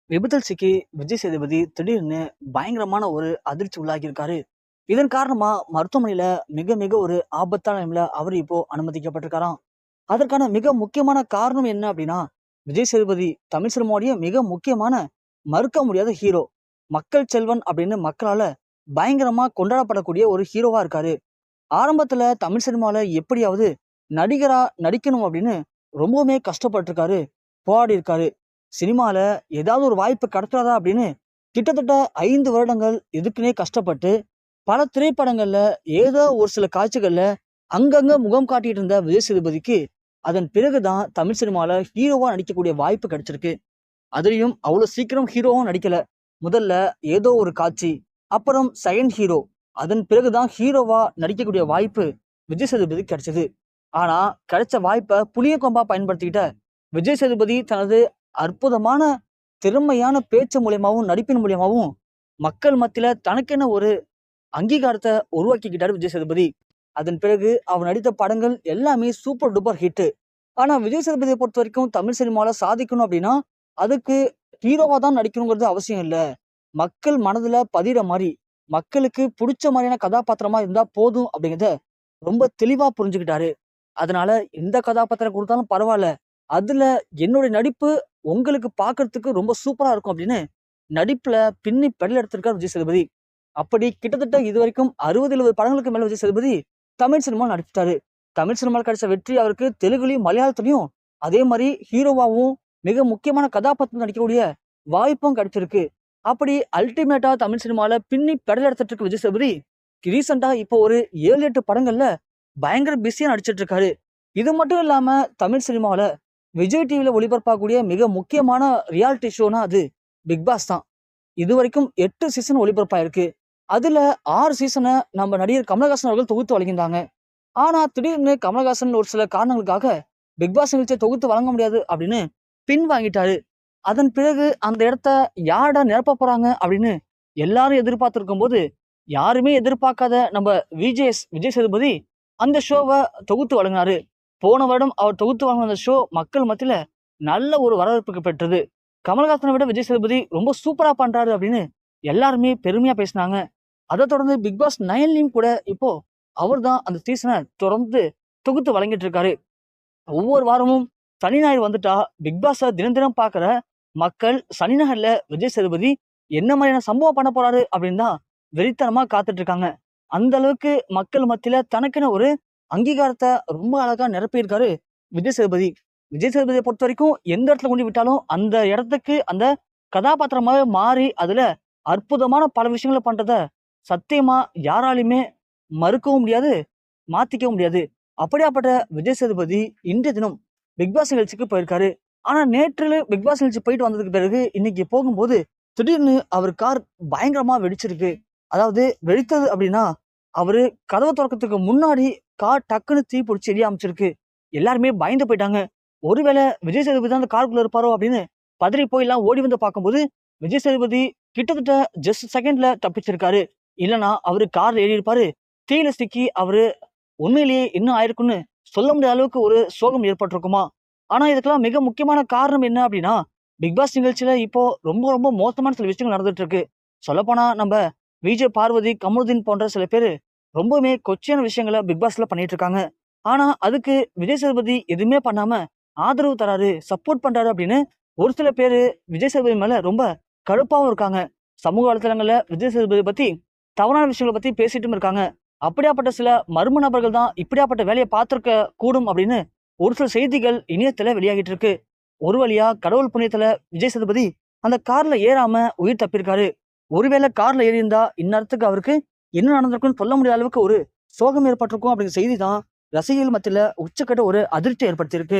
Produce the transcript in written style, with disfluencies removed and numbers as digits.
விபத்தில் சிக்கி விஜய் சேதுபதி திடீர்னு பயங்கரமான ஒரு அதிர்ச்சி உள்ளாகியிருக்காரு. இதன் காரணமா மருத்துவமனையில மிக மிக ஒரு ஆபத்தான நிலைமையில அவர் இப்போ அனுமதிக்கப்பட்டிருக்காராம். அதற்கான மிக முக்கியமான காரணம் என்ன அப்படின்னா, விஜய் சேதுபதி தமிழ் சினிமாவுடைய மிக முக்கியமான மறுக்க முடியாத ஹீரோ. மக்கள் செல்வன் அப்படின்னு மக்களால பயங்கரமா கொண்டாடப்படக்கூடிய ஒரு ஹீரோவா இருக்காரு. ஆரம்பத்துல தமிழ் சினிமால எப்படியாவது நடிகரா நடிக்கணும் அப்படின்னு ரொம்பவுமே கஷ்டப்பட்டிருக்காரு, போராடி இருக்காரு. சினிமால ஏதாவது ஒரு வாய்ப்பு கிடைக்காதா அப்படின்னு கிட்டத்தட்ட 5 வருடங்கள் இதுக்குன்னே கஷ்டப்பட்டு பல திரைப்படங்கள்ல ஏதோ ஒரு சில காட்சிகள்ல அங்கங்க முகம் காட்டிட்டு இருந்த விஜய் சேதுபதிக்கு அதன் பிறகுதான் தமிழ் சினிமால ஹீரோவா நடிக்கக்கூடிய வாய்ப்பு கிடைச்சிருக்கு. அதுலயும் அவ்வளவு சீக்கிரம் ஹீரோவும் நடிக்கல. முதல்ல ஏதோ ஒரு காட்சி, அப்புறம் செகண்ட் ஹீரோ, அதன் பிறகுதான் ஹீரோவா நடிக்கக்கூடிய வாய்ப்பு விஜய் சேதுபதி கிடைச்சது. ஆனா கிடைச்ச வாய்ப்பை புளிய கொம்பா பயன்படுத்திக்கிட்ட விஜய் சேதுபதி தனது அற்புதமான திறமையான பேச்சு மூலியமாவும் நடிப்பின் மூலியமாவும் மக்கள் மத்தியில தனக்கென ஒரு அங்கீகாரத்தை உருவாக்கிக்கிட்டாரு விஜய் சேதுபதி. அதன் பிறகு அவர் நடித்த படங்கள் எல்லாமே சூப்பர் டூப்பர் ஹிட். ஆனா விஜய் சேதுபதியை பொறுத்த வரைக்கும் தமிழ் சினிமால சாதிக்கணும் அப்படின்னா அதுக்கு ஹீரோவா தான் நடிக்கணுங்கிறது அவசியம் இல்ல. மக்கள் மனதுல பதிகிற மாதிரி, மக்களுக்கு பிடிச்ச மாதிரியான கதாபாத்திரமா இருந்தா போதும் அப்படிங்கிறத ரொம்ப தெளிவா புரிஞ்சுக்கிட்டாரு. அதனால எந்த கதாபாத்திரம் கொடுத்தாலும் பரவாயில்ல, அதுல என்னுடைய நடிப்பு உங்களுக்கு பார்க்கறதுக்கு ரொம்ப சூப்பரா இருக்கும் அப்படின்னு நடிப்புல பின்னி பெடல் எடுத்திருக்கார் விஜய் சேதுபதி. அப்படி கிட்டத்தட்ட இதுவரைக்கும் 60-70 படங்களுக்கு மேல விஜய் சேதுபதி தமிழ் சினிமா நடிச்சிட்டாரு. தமிழ் சினிமாவில் கிடைச்ச வெற்றி அவருக்கு தெலுங்குலயும் மலையாளத்துலயும் அதே மாதிரி ஹீரோவாவும் மிக முக்கியமான கதாபாத்திரம் நடிக்கக்கூடிய வாய்ப்பும் கிடைச்சிருக்கு. அப்படி அல்டிமேட்டா தமிழ் சினிமால பின்னி பெடல் எடுத்துட்டு இருக்க விஜய் சேதுபதி ரீசெண்டா இப்போ ஒரு 7-8 படங்கள்ல பயங்கர பிஸியா நடிச்சிட்டு இருக்காரு. இது மட்டும் இல்லாம தமிழ் சினிமாவில விஜய் டிவில ஒளிபரப்பாகக்கூடிய மிக முக்கியமான ரியாலிட்டி ஷோனா அது பிக் பாஸ் தான். இதுவரைக்கும் 8 சீசன் ஒளிபரப்பாயிருக்கு. அதுல 6 சீசனை நம்ம நடிகர் கமலஹாசன் அவர்கள் தொகுத்து வழங்கியிருந்தாங்க. ஆனா திடீர்னு கமலஹாசன் ஒரு சில காரணங்களுக்காக பிக் பாஸ் நிகழ்ச்சியை தொகுத்து வழங்க முடியாது அப்படின்னு பின் வாங்கிட்டாரு. அதன் பிறகு அந்த இடத்த யாரடா நிரப்ப போறாங்க அப்படின்னு எல்லாரும் எதிர்பார்த்திருக்கும் போது, யாருமே எதிர்பார்க்காத நம்ம விஜய் சேதுபதி அந்த ஷோவை தொகுத்து வழங்கினாரு. போன வருடம் அவர் தொகுத்து வழங்கின அந்த ஷோ மக்கள் மத்தியில நல்ல ஒரு வரவேற்புக்கு பெற்றது. கமல்ஹாசனை விட விஜய் சேதுபதி ரொம்ப சூப்பரா பண்றாரு அப்படின்னு எல்லாருமே பெருமையா பேசினாங்க. அதை தொடர்ந்து பிக் பாஸ் 9லயும் கூட இப்போ அவர் தான் அந்த சீசனை தொடர்ந்து தொகுத்து வழங்கிட்டு இருக்காரு. ஒவ்வொரு வாரமும் சனி ஞாயிறு வந்துட்டா பிக் பாஸை தினம் தினம் பாக்குற மக்கள் சனி ஞாயிறுல விஜய் சேதுபதி என்ன மாதிரியான சம்பவம் பண்ண போறாரு அப்படின்னு தான் வெறித்தனமா காத்துட்டு இருக்காங்க. அந்த அளவுக்கு மக்கள் மத்தியில தனக்கென ஒரு அங்கீகாரத்தை ரொம்ப அழகா நிரப்பியிருக்காரு விஜய் சேதுபதி. விஜய் சேதுபதியை பொறுத்த வரைக்கும் எந்த இடத்துல கொண்டு விட்டாலும் அந்த இடத்துக்கு அந்த கதாபாத்திரமாவே மாறி அதுல அற்புதமான பல விஷயங்களை பண்றத சத்தியமா யாராலையுமே மறுக்கவும் முடியாது, மாத்திக்கவும் முடியாது. அப்படியாப்பட்ட விஜய் சேதுபதி இன்றைய தினம் பிக் பாஸ் நிகழ்ச்சிக்கு போயிருக்காரு. ஆனா நேற்று பிக் பாஸ் நிகழ்ச்சி போயிட்டு வந்ததுக்கு பிறகு இன்னைக்கு போகும்போது திடீர்னு அவர் கார் பயங்கரமா வெடிச்சிருக்கு. அதாவது வெடித்தது அப்படின்னா அவரு கதவை திறக்கிறதுக்கு முன்னாடி கார் டக்குன்னு தீ பிடிச்சி எரிய ஆரம்பிச்சிருக்கு. எல்லாருமே பயந்து போயிட்டாங்க. ஒருவேளை விஜய் சேதுபதி தான் அந்த காருக்குள்ள இருப்பாரோ அப்படின்னு பதறி போய் எல்லாம் ஓடி வந்து பார்க்கும்போது விஜய் சேதுபதி கிட்டத்தட்ட ஜஸ்ட் செகண்ட்ல தப்பிச்சிருக்காரு. இல்லைன்னா அவரு கார்ல ஏறி இருப்பாரு. தீயில சிக்கி அவரு உண்மையிலேயே என்ன ஆயிருக்குன்னு சொல்ல முடியாத அளவுக்கு ஒரு சோகம் ஏற்பட்டிருக்குமா. ஆனா இதுக்கெல்லாம் மிக முக்கியமான காரணம் என்ன அப்படின்னா, பிக் பாஸ் நிகழ்ச்சியில இப்போ ரொம்ப ரொம்ப மோசமான சில விஷயங்கள் நடந்துட்டு இருக்கு. சொல்லப்போனா நம்ம விஜய், பார்வதி, கமருதீன் போன்ற சில பேரு ரொம்பவுமே கொச்சையான விஷயங்களை பிக் பாஸ்ல பண்ணிட்டு இருக்காங்க. ஆனா அதுக்கு விஜய் சேதுபதி எதுவுமே பண்ணாம ஆதரவு தராரு, சப்போர்ட் பண்றாரு அப்படின்னு ஒரு சில பேரு விஜய் சேதுபதி மேல ரொம்ப கடுப்பாவும் இருக்காங்க. சமூக வலைத்தளங்கள்ல விஜய் சேதுபதி பத்தி தவறான விஷயங்களை பத்தி பேசிட்டும் இருக்காங்க. அப்படியாப்பட்ட சில மர்ம நபர்கள் தான் இப்படியாப்பட்ட வேலையை பார்த்திருக்க கூடும் அப்படின்னு ஒரு சில செய்திகள் இணையத்துல வெளியாகிட்டு இருக்கு. ஒரு வழியா கடவுள் புண்ணியத்துல விஜய் சேதுபதி அந்த கார்ல ஏறாம உயிர் தப்பியிருக்காரு. ஒருவேளை கார்ல ஏறி இருந்தா இந்நேரத்துக்கு அவருக்கு என்ன நடந்திருக்குன்னு சொல்ல முடியாத அளவுக்கு ஒரு சோகம் ஏற்பட்டிருக்கும் அப்படிங்கிற செய்தி தான் ரசிகர்கள் மத்தியில உச்சக்கட்ட ஒரு அதிர்ச்சி ஏற்படுத்தியிருக்கு.